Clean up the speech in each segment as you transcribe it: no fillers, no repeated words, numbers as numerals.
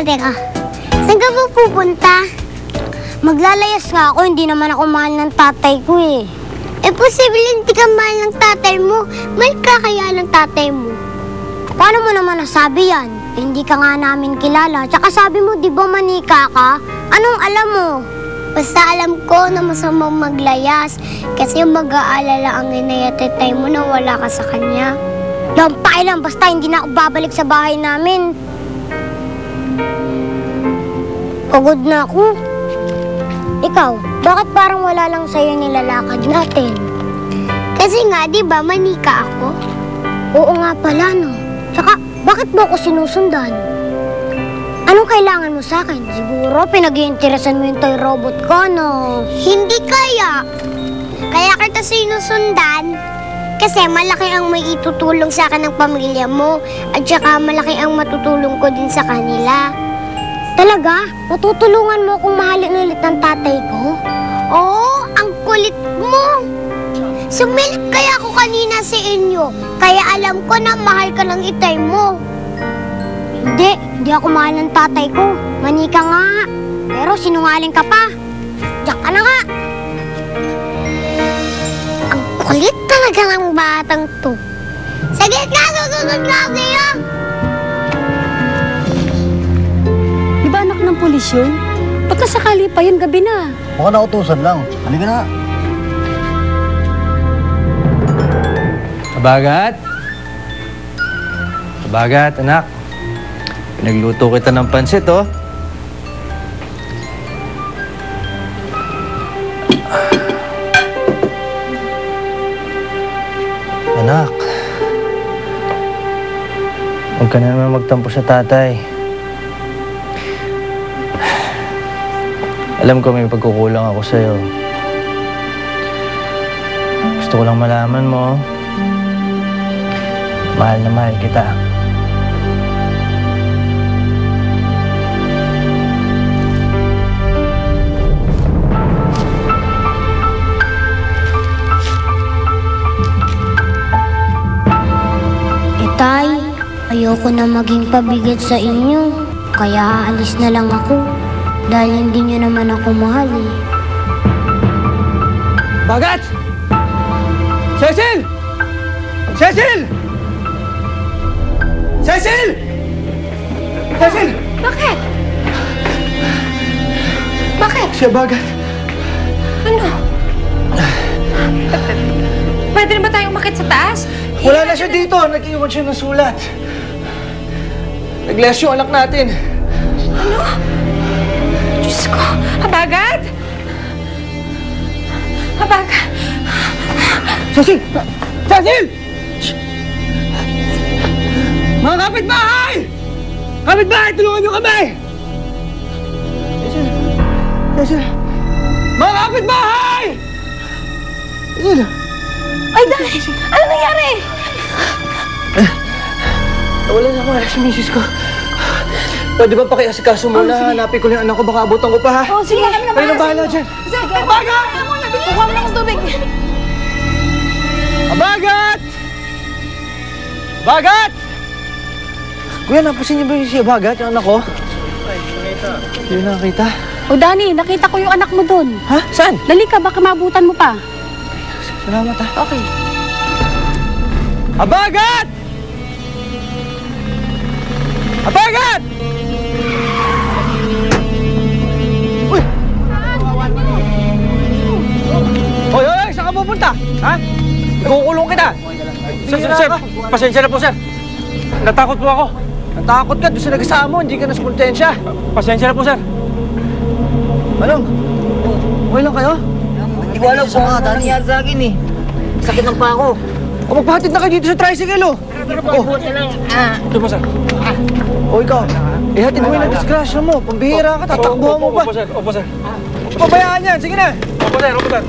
Teka. Saan ka ba pupunta? Maglalayas nga ako, hindi naman ako mahal ng tatay ko eh. Posible hindi ka mahal ng tatay mo. Mahal ka kaya ng tatay mo. Paano mo naman nasabi yan? Hindi ka nga namin kilala. Tsaka sabi mo, di ba manika ka? Anong alam mo? Basta alam ko na masamang maglayas. Kasi mag-aalala ang inay at tatay mo na wala ka sa kanya. Lampay lang, basta hindi na ako babalik sa bahay namin. Pagod na ako. Ikaw, bakit parang wala lang sa'yo nilalakad natin? Kasi nga, di ba, manika ako? Oo nga pala, no? Tsaka, bakit mo ako sinusundan? Anong kailangan mo sa akin? Siguro, pinag-iinteresan mo yung toy robot ko, no? Hindi kaya. Kaya kita sinusundan. Kasi malaki ang may itutulong sa akin ng pamilya mo. At saka, malaki ang matutulong ko din sa kanila. Talaga? Matutulungan mo akong mahalin ulit ng tatay ko? Oo, ang kulit mo. Sumilit kaya ako kanina sa inyo. Kaya alam ko na mahal ka ng itay mo. Hindi ako mahal ng tatay ko. Manika nga. Pero sinungaling ka pa. Diyak ka na nga. Ang kulit talaga ng batang to. Sige na, susunod na siya. Di ba anak ng pulis yun? Ba't nasakali pa yun gabi na? Baka nautusan lang. Halika na. Kabagat, anak. Pinagluto kita ng pansit, oh. Anak. Huwag ka na naman magtampo sa tatay. Alam ko may pagkukulang ako sa'yo. Gusto ko lang malaman mo, mahal na mahal kita. Tay, ayoko na maging pabigat sa inyo. Kaya aalis na lang ako. Dahil hindi niyo naman ako mahal eh. Bagat! Cecil! Cecil! Cecil! Cecil! Bakit? Bakit? Siya Bagat. Ano? Pwede na ba tayong umakit sa taas? Wala na siya dito. Nag-iwan siya ng sulat. Nag-less yung anak natin. Ano? Diyos ko! Habagat! Habagat! Cecil! Cecil! Mga kapitbahay! Kapitbahay, tulungan niyo kami! Cecil! Cecil! Mga kapitbahay! Cecil! Ay, dahil! Ano nangyari? Wala na ako sa misis ko. Pwede ba pakiasikaso muna? Hanapin ko lang anak ko, baka abutan ko pa, ha? Oh, sige. Kayo na bahala dyan. Abagat! Kuha mo na akong tubig. Abagat! Abagat! Kuya, napasin niyo ba si Abagat, yung anak ko? Hindi na nakita. O, Dani, nakita ko yung anak mo doon. Ha? Saan? Dali ka, baka maabutan mo pa. Salamat, ha? Okay. Abagat! Abagat! Uy! Hoy! Saan ka pupunta? Ha? Ikukulong kita! Sir, pasensya na po, sir. Natakot po ako. Natakot ka? Doon sa nag-asama mo, hindi ka nasukontensya. Pasensya na po, sir. Manong, okay lang kayo? Hindi ko alam kung ano nangyari sa akin eh. Sakit ng pa ako. O, magpahatid na kayo dito sa tricycle, oh. Ito po, sir. O, ikaw. Ihatid mo yung na-disgrasya mo. Pambihira ka, tatakbuhan mo pa. Opo, sir. Opo, sir. Pabayaan yan. Sige na. Opo, sir. Opo, sir.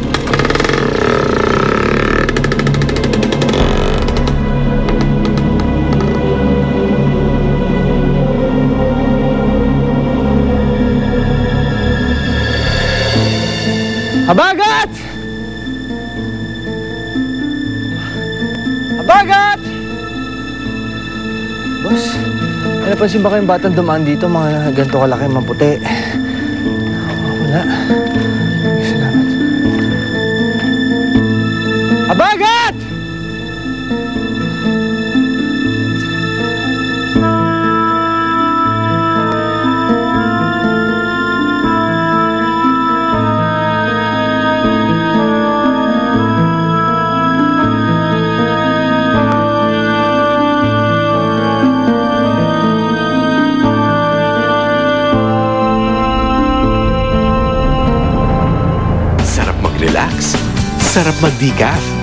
Abagat! Abagat! Boss, May napansin ba kayong batang dumaan dito, mga ganito kalaki, maputi? Wala. Salamat. Abagat! Sarap mag-relax. Sarap mag-decaf.